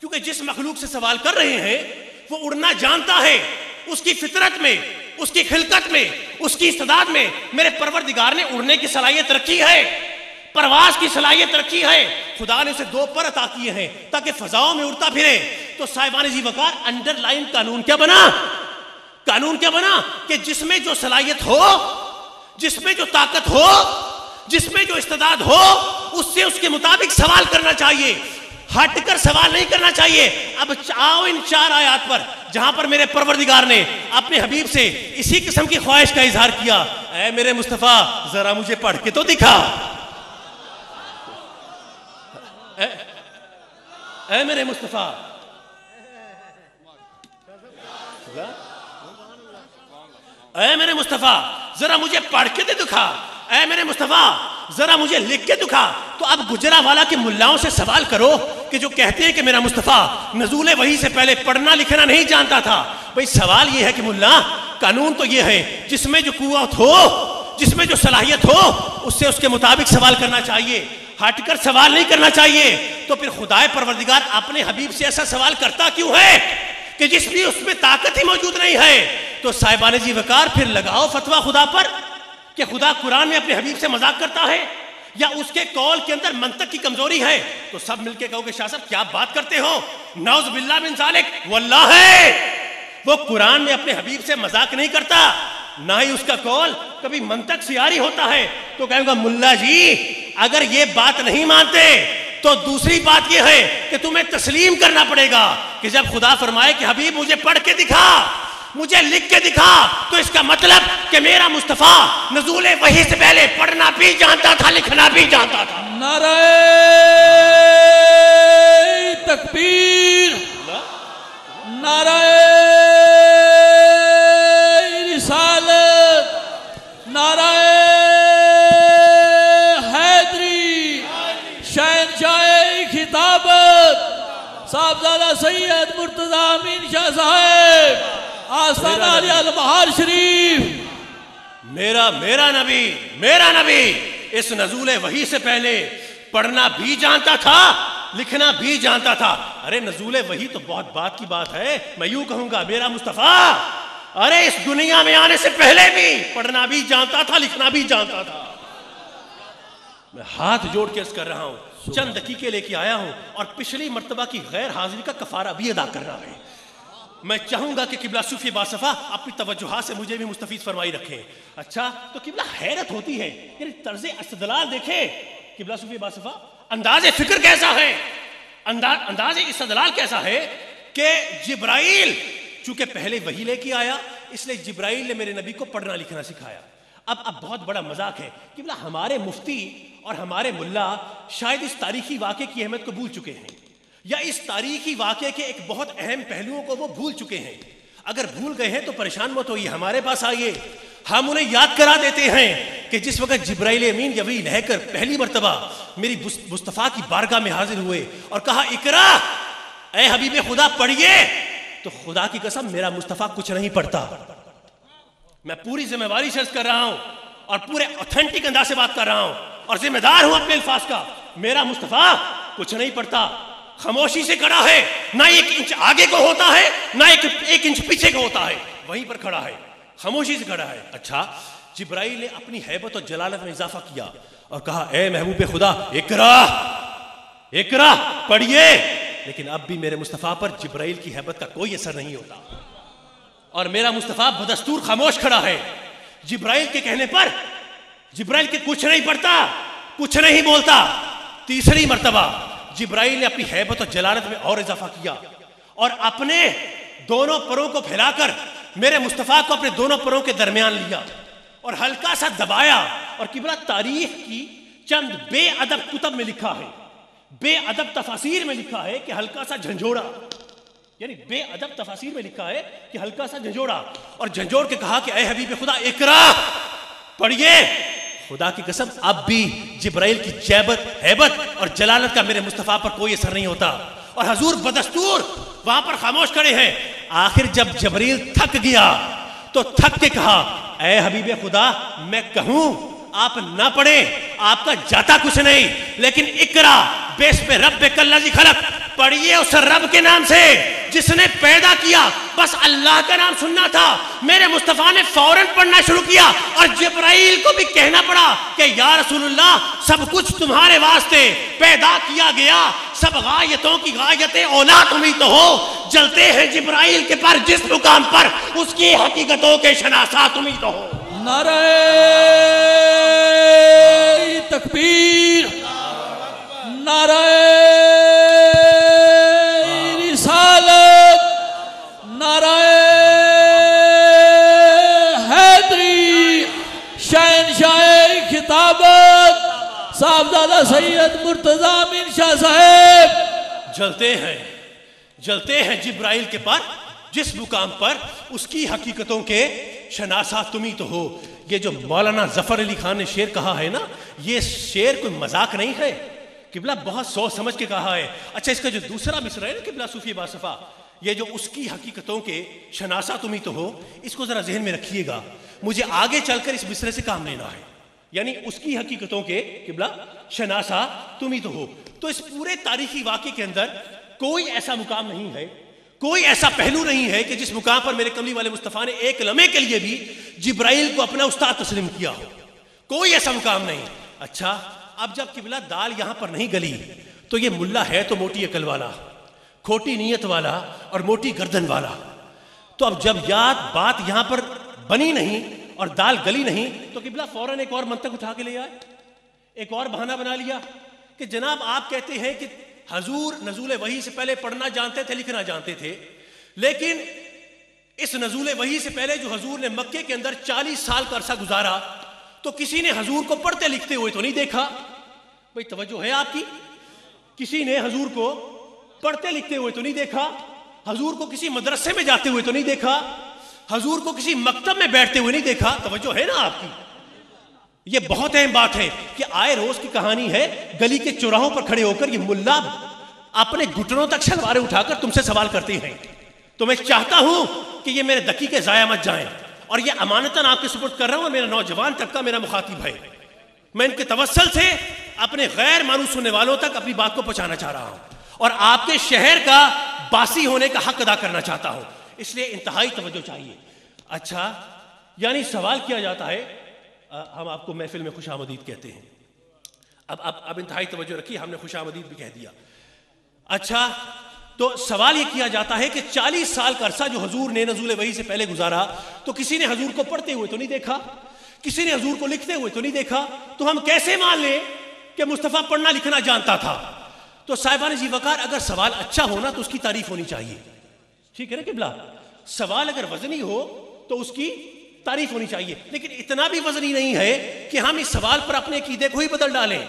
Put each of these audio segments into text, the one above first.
کیونکہ جس مخلوق سے سوال کر رہے ہیں وہ اڑنا جانتا ہے، اس کی فطرت میں، اس کی خلقت میں، اس کی استعداد میں میرے پروردگار نے اڑنے کی صلاحیت رکھی ہے، پرواز کی صلاحیت رکھی ہے. خدا نے اسے 2 پر عطا کیے ہیں تاکہ فضاؤں میں اڑتا پھرے. تو صاحبان جی وقار، انڈر لائن قانون کیا بنا؟ قانون کیا بنا کہ جس میں جو صلاحیت ہو، جس میں جو طاقت ہو، جس میں جو استعداد ہو، اس سے اس کے مطابق سوال کرنا چاہیے، ہٹ کر سوال نہیں کرنا چاہیے. اب آؤ ان 4 آیات پر جہاں پر میرے پروردگار نے اپنے حبیب سے اسی قسم کی خواہش کا اظہار کیا. اے میرے مصطفیٰ ذرا مجھے پڑھ کے تو دکھا، اے میرے مصطفیٰ، اے میرے مصطفیٰ ذرا مجھے پڑھ کے دکھا، اے میرے مصطفیٰ ذرا مجھے لکھ کے دکھا. تو اب گجرانوالہ کے ملاؤں سے سوال کرو کہ جو کہتے ہیں کہ میرا مصطفیٰ نزول وحی سے پہلے پڑھنا لکھنا نہیں جانتا تھا. بھئی سوال یہ ہے کہ ملا، قانون تو یہ ہے جس میں جو قوت ہو، جس میں جو صلاحیت ہو، اس سے اس کے مطابق سوال کرنا چاہیے، ہٹ کر سوال نہیں کرنا چاہیے. تو پھر خدائے پروردگار اپنے حبیب سے ایسا سوال کرتا کیوں ہے کہ جس بھی اس میں طاقت ہی موجود نہیں ہے؟ تو صاحبان جی وقار پھر لگاؤ فتویٰ خدا پر کہ خدا قرآن میں اپنے حبیب سے مذاق کرتا ہے یا اس کے قول کے اندر منطق کی کمزوری ہے. تو سب مل کے کہو کہ شاہ صاحب کیا بات کرتے ہو، نعوذ باللہ من ذالک. واللہ ہے وہ قرآن میں اپنے حبیب سے مذاق نہیں کرتا، نہ ہی اس کا قول کبھی منطق سے عاری ہوتا ہے. تو کہوں گا ملا جی اگر یہ بات نہیں مانتے تو دوسری بات یہ ہے کہ تمہیں تسلیم کرنا پڑے گا کہ جب خدا فرمائے کہ حبیب مجھے پڑھ کے دکھا، مجھے لکھ کے دکھا، تو اس کا مطلب کہ میرا مصطفیٰ نزول وحی سے پہلے پڑھنا بھی جانتا تھا، لکھنا بھی جانتا تھا. نعرہ تکبیر، نعرہ رسالت، نعرہ حیدری، شہنشاہ خطابت صاحبزادہ سید مرتضی امین شاہ صاحب، آستانہ علی البہار شریف. میرا نبی اس نزول وحی سے پہلے پڑھنا بھی جانتا تھا، لکھنا بھی جانتا تھا. ارے نزول وحی تو بہت بات کی بات ہے. میں یوں کہوں گا میرا مصطفیٰ ارے اس دنیا میں آنے سے پہلے بھی پڑھنا بھی جانتا تھا، لکھنا بھی جانتا تھا. میں ہاتھ جوڑ کے عرض کر رہا ہوں، چند دقیقے لے کے آیا ہوں اور پچھلی مرتبہ کی غیر حاضری کا کفارہ بھی ادا کرنا ہے. میں چاہوں گا کہ قبلہ صوفی باصفہ اپنی توجہات سے مجھے بھی مستفید فرمائی رکھیں. اچھا تو قبلہ حیرت ہوتی ہے، یعنی طرز استدلال دیکھیں قبلہ صوفی باصفہ، انداز فکر کیسا ہے، انداز استدلال کیسا ہے کہ جبرائیل چونکہ پہلے وحی لے کے آیا اس لیے جبرائیل نے میرے نبی کو پڑھنا لکھنا سکھایا. اب بہت بڑا مذاق ہے قبلہ ہمارے مفتی اور ہمارے ملا شاید اس تاریخی واقعے کی اہمیت کو بھول چکے ہیں، یا اس تاریخی واقعے کے ایک بہت اہم پہلوؤں کو وہ بھول چکے ہیں. اگر بھول گئے ہیں تو پریشان مت ہوئیے، ہمارے پاس آئیے، ہم انہیں یاد کرا دیتے ہیں کہ جس وقت جبرائیل امین یوی لے کر پہلی مرتبہ میری مصطفیٰ کی بارگاہ میں حاضر ہوئے اور کہا اقرا اے حبیب خدا پڑھیے، تو خدا کی قسم میرا مصطفیٰ کچھ نہیں پڑھتا. میں پوری ذمہ داری سے عرض کر رہا ہوں اور پورے اوتھینٹک انداز سے بات کر رہا ہوں اور ذمہ دار ہوں اپنے الفاظ کا. میرا مصطفیٰ کچھ نہیں پڑھتا، خاموشی سے کھڑا ہے، نہ 1 انچ آگے کو ہوتا ہے نہ 1 انچ پیچھے کو ہوتا ہے، وہیں پر کھڑا ہے، خاموشی سے کھڑا ہے. اچھا جبرائیل نے اپنی ہیبت اور جلالت میں اضافہ کیا اور کہا اے محبوب خدا اقرا پڑھیے. لیکن اب بھی میرے مصطفیٰ پر جبرائیل کی ہیبت کا کوئی اثر نہیں ہوتا اور میرا مصطفیٰ بدستور خاموش کھڑا ہے. جبرائیل کے کہنے پر جبرائیل کے کچھ نہیں پڑھتا، کچھ نہیں بولتا. تیسری مرتبہ جبرائیل نے اپنی ہیبت اور جلالت میں اور اضافہ کیا اور اپنے دونوں پروں کو پھیلا کر میرے مصطفیٰ کو اپنے دونوں پروں کے درمیان لیا اور ہلکا سا دبایا. اور قبلہ تاریخ کی چند بے ادب کتب میں لکھا ہے، بے ادب تفاسیر میں لکھا ہے کہ ہلکا سا جھنجھوڑا، یعنی بے ادب تفاسیر میں لکھا ہے کہ ہلکا سا جھنجھوڑا اور جھنجھوڑ کے کہا کہ اے حبیب خدا اقرا پڑھیے. خدا کی قسم اب بھی جبرائیل کی ہیبت اور جلالت کا میرے مصطفیٰ پر کوئی اثر نہیں ہوتا اور حضور بدستور وہاں پر خاموش کھڑے ہیں. آخر جب جبرائیل تھک گیا تو تھک کے کہا اے حبیب خدا میں کہوں آپ نہ پڑھیں، آپ کا جاتا کچھ نہیں، لیکن اقرا بیس پہ رب کلذی خلق پڑھیے اس رب کے نام سے جس نے پیدا کیا. بس اللہ کا نام سننا تھا. میرے مصطفیٰ نے فوراً پڑھنا شروع کیا اور جبرائیل کو بھی کہنا پڑا کہ یا رسول اللہ سب کچھ تمہارے واسطے پیدا کیا گیا, سب غایتوں کی غایت اولا تم ہی تو ہو. جلتے ہیں جبرائیل کے پر جس مقام پر اس کی حقیقتوں کے شناسا تم ہی تو ہو. نعرہ تکبیر, نعرہ رسالت, نعرہ حیدری, شہنشاہ خطابت صاحبزادہ سید مرتضی امین شاہ صاحب. جلتے ہیں جبرائیل کے پر جس مقام پر اس کی حقیقتوں کے شناسا تم ہی تو ہو. یہ جو مولانا ظفر علی خان نے شعر کہا ہے نا, یہ شعر کوئی مذاق نہیں ہے. قبلہ بہت سوچ سمجھ کے کہا ہے. اچھا اس کا جو دوسرا مصرع ہے نا قبلہ صوفی باصفا, یہ جو اس کی حقیقتوں کے شناسا تم ہی تو ہو, اس کو ذرا ذہن میں رکھیے گا. مجھے آگے چل کر اس مصرع سے کام لینا ہے. یعنی اس کی حقیقتوں کے قبلہ شناسا تم ہی تو ہو. تو اس پورے تاریخی واقعے کے اندر کوئی ایسا مقام نہیں ہے, کوئی ایسا پہلو نہیں ہے کہ جس مقام پر میرے کملی والے مصطفیٰ نے ایک لمحے کے لیے بھی جبرائیل کو اپنا استاد تسلیم کیا ہو. کوئی ایسا مقام نہیں. اچھا اب جب قبلہ دال یہاں پر نہیں گلی تو یہ ملا ہے تو موٹی عقل والا, کھوٹی نیت والا اور موٹی گردن والا. تو اب جب بات یہاں پر بنی نہیں اور دال گلی نہیں تو قبلہ فوراً ایک اور منطق اٹھا کے لے آئے, ایک اور بہانہ بنا لیا کہ جناب آپ کہتے ہیں کہ حضور نزول وحی سے پہلے پڑھنا جانتے تھے, لکھنا جانتے تھے, لیکن اس نزول وحی سے پہلے جو حضور نے مکے کے اندر 40 سال کا عرصہ گزارا تو کسی نے حضور کو پڑھتے لکھتے ہوئے تو نہیں دیکھا. بھئی توجہ ہے آپ کی؟ کسی نے حضور کو پڑھتے لکھتے ہوئے تو نہیں دیکھا, حضور کو کسی مدرسے میں جاتے ہوئے تو نہیں دیکھا, حضور کو کسی مکتب میں بیٹھتے ہوئے نہیں دیکھا. توجہ ہے نا آپ کی؟ یہ بہت اہم بات ہے کہ آئے روز کی کہانی ہے. گلی کے چوراہوں پر کھڑے ہو کر یہ ملا اپنے گھٹنوں تک شلواریں اٹھا کر تم سے سوال کرتے ہیں. تو میں چاہتا ہوں کہ یہ میرے دقیقے ضائع مت جائیں, اور یہ امانتاً آپ کے سپرد کر رہا ہوں, اور میرا نوجوان طبقہ میرا مخاطب ہے. میں ان کے توسل سے اپنے غیر معروف سننے والوں تک اپنی بات کو پہنچانا چاہ رہا ہوں, اور آپ کے شہر کا باسی ہونے کا حق ادا کرنا چاہتا ہوں. اس لیے انتہائی توجہ چاہیے. اچھا یعنی سوال کیا جاتا ہے, ہم آپ کو محفل میں خوش آمدید کہتے ہیں. اب انتہائی توجہ رکھیے, ہم نے خوش آمدید بھی کہہ دیا. اچھا تو سوال یہ کیا جاتا ہے کہ 40 سال کا عرصہ جو حضور نے نزول وحی سے پہلے گزارا تو کسی نے حضور کو پڑھتے ہوئے تو نہیں دیکھا, کسی نے حضور کو لکھتے ہوئے تو نہیں دیکھا, تو ہم کیسے مان لیں کہ مصطفیٰ پڑھنا لکھنا جانتا تھا؟ تو صاحبان جی وقار, اگر سوال اچھا ہونا تو اس کی تعریف ہونی چاہیے. ٹھیک ہے نا قبلہ؟ سوال اگر وزنی ہو تو اس کی تعریف ہونی چاہیے, لیکن اتنا بھی وزنی نہیں ہے کہ ہم اس سوال پر اپنے عقیدے کو ہی بدل ڈالیں.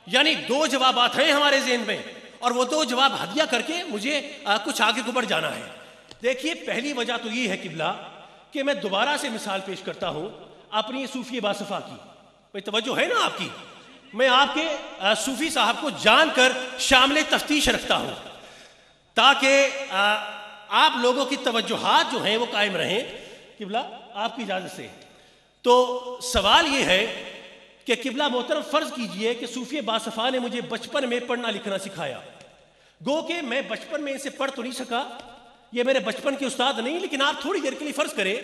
یعنی 2 جوابات ہیں ہمارے ذہن میں, اور وہ 2 جواب ہدیہ کر کے مجھے کچھ آگے کو بڑھ جانا ہے. دیکھیے پہلی وجہ تو یہ ہے قبلہ کہ میں دوبارہ سے مثال پیش کرتا ہوں اپنی صوفی باصفا کی. بھئی توجہ ہے نا آپ کی؟ میں آپ کے صوفی صاحب کو جان کر شامل تفتیش رکھتا ہوں تاکہ آپ لوگوں کی توجہات جو ہیں وہ قائم رہیں. قبلہ آپ کی اجازت سے تو سوال یہ ہے کہ قبلہ محترم فرض کیجئے کہ صوفی باصفا نے مجھے بچپن میں پڑھنا لکھنا سکھایا. گو کہ میں بچپن میں ان سے پڑھ تو نہیں سکا, یہ میرے بچپن کے استاد نہیں, لیکن آپ تھوڑی دیر کے لیے فرض کریں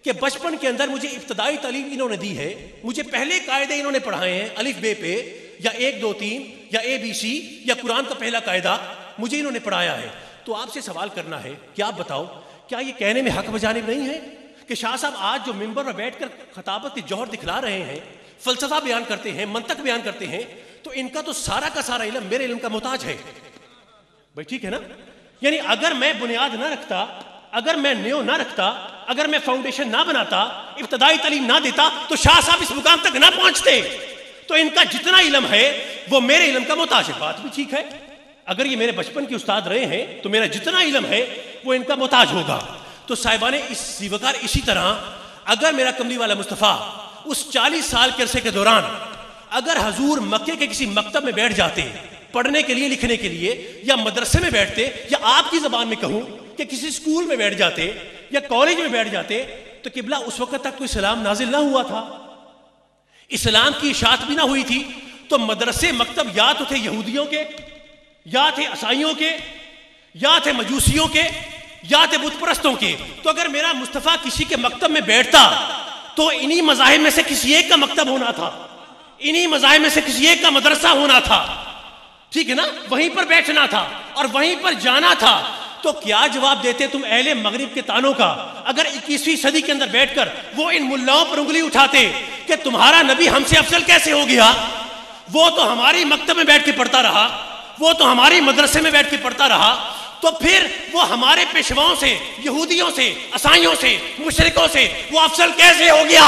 کہ بچپن کے اندر مجھے ابتدائی تعلیم انہوں نے دی ہے, مجھے پہلے قاعدے انہوں نے پڑھائے ہیں الف بے پہ, یا 1 2 3 یا ABC یا قرآن کا پہلا قاعدہ مجھے انہوں نے پڑھایا ہے. تو آپ سے سوال کرنا ہے کہ آپ بتاؤ کیا یہ کہنے میں حق بجانب نہیں ہے کہ شاہ صاحب آج جو منبر پر بیٹھ کر خطابت کے جوہر دکھلا رہے ہیں, فلسفہ بیان کرتے ہیں, منطق بیان کرتے ہیں, تو ان کا تو سارا کا سارا علم میرے علم کا محتاج ہے. بھائی ٹھیک ہے نا؟ یعنی اگر میں بنیاد نہ رکھتا, اگر میں نیو نہ رکھتا, اگر میں فاؤنڈیشن نہ بناتا, ابتدائی تعلیم نہ دیتا, تو شاہ صاحب اس مقام تک نہ پہنچتے. تو ان کا جتنا علم ہے وہ میرے علم کا محتاج ہے. بات بھی ٹھیک ہے, اگر یہ میرے بچپن کے استاد رہے ہیں تو میرا جتنا علم ہے وہ ان کا محتاج ہوگا. تو صاحبان اسی وقار اسی طرح اگر میرا کملی والا مصطفیٰ اس 40 سال کے عرصے کے دوران اگر حضور مکے کے کسی مکتب میں بیٹھ جاتے پڑھنے کے لیے, لکھنے کے لیے, یا مدرسے میں بیٹھتے, یا آپ کی زبان میں کہوں کہ کسی اسکول میں بیٹھ جاتے یا کالج میں بیٹھ جاتے, تو قبلہ اس وقت تک کوئی اسلام نازل نہ ہوا تھا, اسلام کی اشاعت بھی نہ ہوئی تھی. تو مدرسے مکتب یا تو تھے یہودیوں کے, یا تھے عیسائیوں کے، یا تھے مجوسیوں کے، یا تھے بت پرستوں کے. تو اگر میرا مصطفیٰ کسی کے مکتب میں بیٹھتا تو انہی مذاہب میں سے کسی ایک کا مکتب ہونا تھا، انہی مذاہب میں سے کسی ایک کا مدرسہ ہونا تھا، ٹھیک ہے نا، وہیں پر بیٹھنا تھا اور وہیں پر جانا تھا. تو کیا جواب دیتے تم اہل مغرب کے تانوں کا اگر 21ویں صدی کے اندر بیٹھ کر وہ ان ملاؤں پر انگلی اٹھاتے کہ تمہارا نبی ہم سے افضل کیسے ہو گیا؟ وہ تو ہماری مکتب میں بیٹھ کے پڑھتا رہا، وہ تو ہماری مدرسے میں بیٹھ کے پڑھتا رہا، تو پھر وہ ہمارے پیشواؤں سے، یہودیوں سے، عیسائیوں سے، مشرکوں سے وہ افضل کیسے ہو گیا؟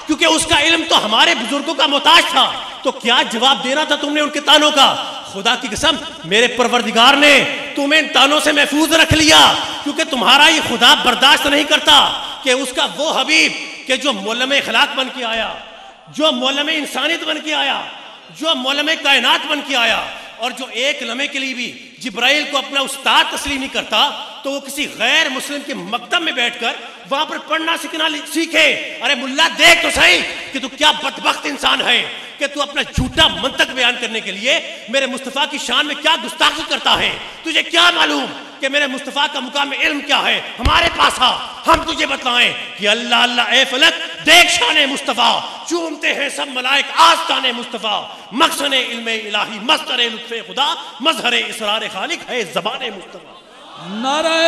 کیونکہ اس کا علم تو ہمارے بزرگوں کا محتاج تھا. تو کیا جواب دینا تھا تم نے ان کے تانوں کا؟ خدا کی قسم میرے پروردگار نے تمہیں ان تانوں سے محفوظ رکھ لیا، کیونکہ تمہارا یہ خدا برداشت نہیں کرتا کہ اس کا وہ حبیب کہ جو معلم اخلاق بن کے آیا، جو معلم انسانیت بن کے آیا، جو معلم کائنات بن کے آیا، اور جو ایک لمحے کے لیے بھی جبرائیل کو اپنا استاد تسلیم نہیں کرتا، تو وہ کسی غیر مسلم کے مکتب میں بیٹھ کر وہاں پر پڑھنا سیکھنا سیکھے. ارے ملا دیکھ تو صحیح کہ تو کیا بدبخت انسان ہے کہ تو اپنا جھوٹا منطق بیان کرنے کے لیے میرے مصطفیٰ کی شان میں کیا گستاخی کرتا ہے. تجھے کیا معلوم کہ میرے مصطفیٰ کا مقام علم کیا ہے؟ ہمارے پاس آ، ہم تجھے بتلائیں کہ اللہ اللہ اے فلک دیکھ شان مصطفیٰ، چومتے ہیں سب ملائک آستان مصطفیٰ، مخزن علم الہی، مصدر لطف خدا، مظہر اسرار خالق ہے زبان مصطفیٰ. نعرہ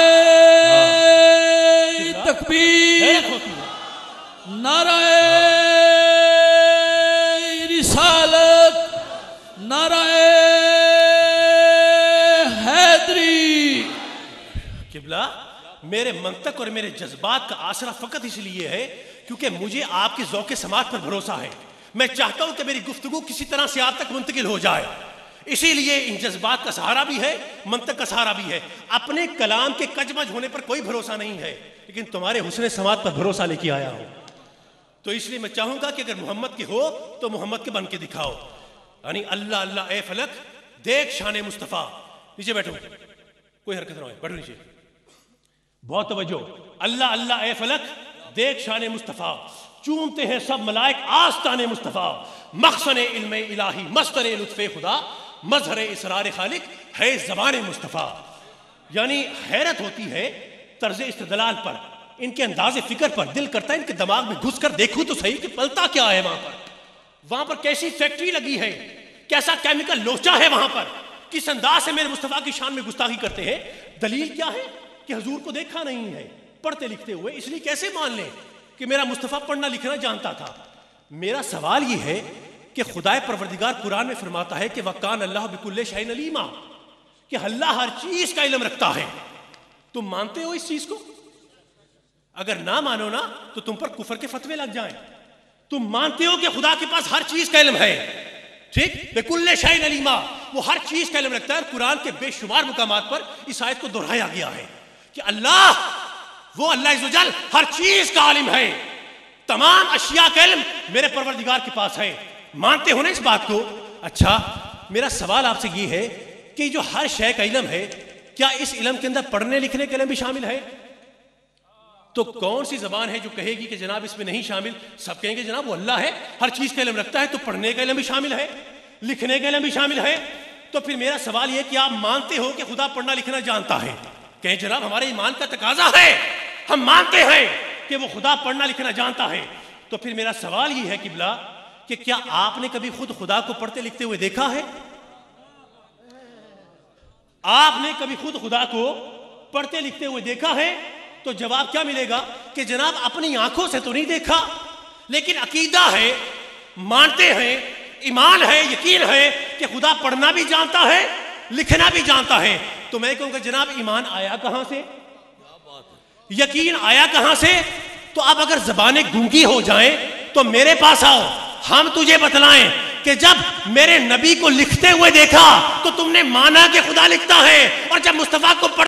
تکبیر، نعرہ رسالت، نعرہ حیدری. قبلہ میرے منطق اور میرے جذبات کا آسرا فقط اس لیے ہے کیونکہ مجھے آپ کی ذوق سماعت پر بھروسہ ہے. میں چاہتا ہوں کہ میری گفتگو کسی طرح سے آپ تک منتقل ہو جائے، اسی لیے ان جذبات کا سہارا بھی ہے، منطق کا سہارا بھی ہے. اپنے کلام کے کجمج ہونے پر کوئی بھروسہ نہیں ہے، لیکن تمہارے حسن سماعت پر بھروسہ لے کے آیا ہوں. تو اس لیے میں چاہوں گا کہ اگر محمد کے ہو تو محمد کے بن کے دکھاؤ. یعنی اللہ اللہ اے فلک دیکھ شان مصطفیٰ. نیچے بیٹھو، کوئی حرکت نہ ہو، بیٹھو نیچے، بہت توجہ. اللہ اللہ اے فلک دیکھ شان مصطفیٰ، چومتے ہیں سب ملائک آستان مصطفیٰ، مخزن علم الہی، مصدر لطف خدا، مظہر اسرار خالق ہے زبان مصطفیٰ. یعنی حیرت ہوتی ہے طرز استدلال پر، ان کے انداز فکر پر. دل کرتا ہے ان کے دماغ میں گھس کر دیکھوں تو صحیح کہ پلتا کیا ہے وہاں پر کیسی فیکٹری لگی ہے، کیسا کیمیکل لوچا ہے وہاں پر، کس انداز سے میرے مصطفیٰ کی شان میں گستاخی کرتے ہیں. دلیل کیا ہے کہ حضور کو دیکھا نہیں ہے پڑھتے لکھتے ہوئے، اس لیے کیسے مان لیں کہ میرا مصطفیٰ پڑھنا لکھنا جانتا تھا. میرا سوال یہ ہے کہ خدا پروردگار قرآن میں فرماتا ہے کہ وَقَانَ اللَّهُ بِكُلِّ شَيْءٍ عَلِيمًا، کہ اللہ ہر چیز کا علم رکھتا ہے. تم مانتے ہو اس چیز کو؟ اگر نہ مانو نا تو تم پر کفر کے فتوے لگ جائیں. تم مانتے ہو کہ خدا کے پاس ہر چیز کا علم ہے، ٹھیک، بِكُلِّ شَيْءٍ عَلِيمًا، وہ ہر چیز کا علم رکھتا ہے. اور قرآن کے بے شمار مقامات پر اس آیت کو دہرایا گیا ہے کہ اللہ، وہ اللہ عز و جل ہر چیز کا عالم ہے، تمام اشیاء کا علم میرے پروردگار کے پاس ہے. مانتے ہو نا اس بات کو؟ اچھا، میرا سوال آپ سے یہ ہے کہ جو ہر شے کا علم ہے، کیا اس علم کے اندر پڑھنے لکھنے کا علم بھی شامل ہے؟ تو کون سی زبان ہے جو کہے گی کہ جناب اس میں نہیں شامل؟ سب کہیں گے جناب وہ اللہ ہے، ہر چیز کا علم رکھتا ہے، تو پڑھنے کا علم بھی شامل ہے، لکھنے کا علم بھی شامل ہے. تو پھر میرا سوال یہ کہ آپ مانتے ہو کہ خدا پڑھنا لکھنا جانتا ہے؟ کہیں جناب ہمارے ایمان کا تقاضا ہے، ہم مانتے ہیں کہ وہ خدا پڑھنا لکھنا جانتا ہے. تو پھر میرا سوال یہ ہے قبلہ کہ کیا آپ نے کبھی خود خدا کو پڑھتے لکھتے ہوئے دیکھا ہے؟ آپ نے کبھی خود خدا کو پڑھتے لکھتے ہوئے دیکھا ہے؟ تو جواب کیا ملے گا کہ جناب اپنی آنکھوں سے تو نہیں دیکھا، لیکن عقیدہ ہے، مانتے ہیں، ایمان ہے، یقین ہے کہ خدا پڑھنا بھی جانتا ہے، لکھنا بھی جانتا ہے. تو میں کہوں گا جناب ایمان آیا کہاں سے، یقین آیا کہاں سے؟ تو اب اگر زبانیں گونگی ہو جائیں تو میرے پاس آؤ، ہم تجھے بتلائیں کہ جب میرے نبی کو لکھتے ہوئے دیکھا تو تم نے مانا کہ خدا لکھتا ہے، اور جب مصطفیٰ کو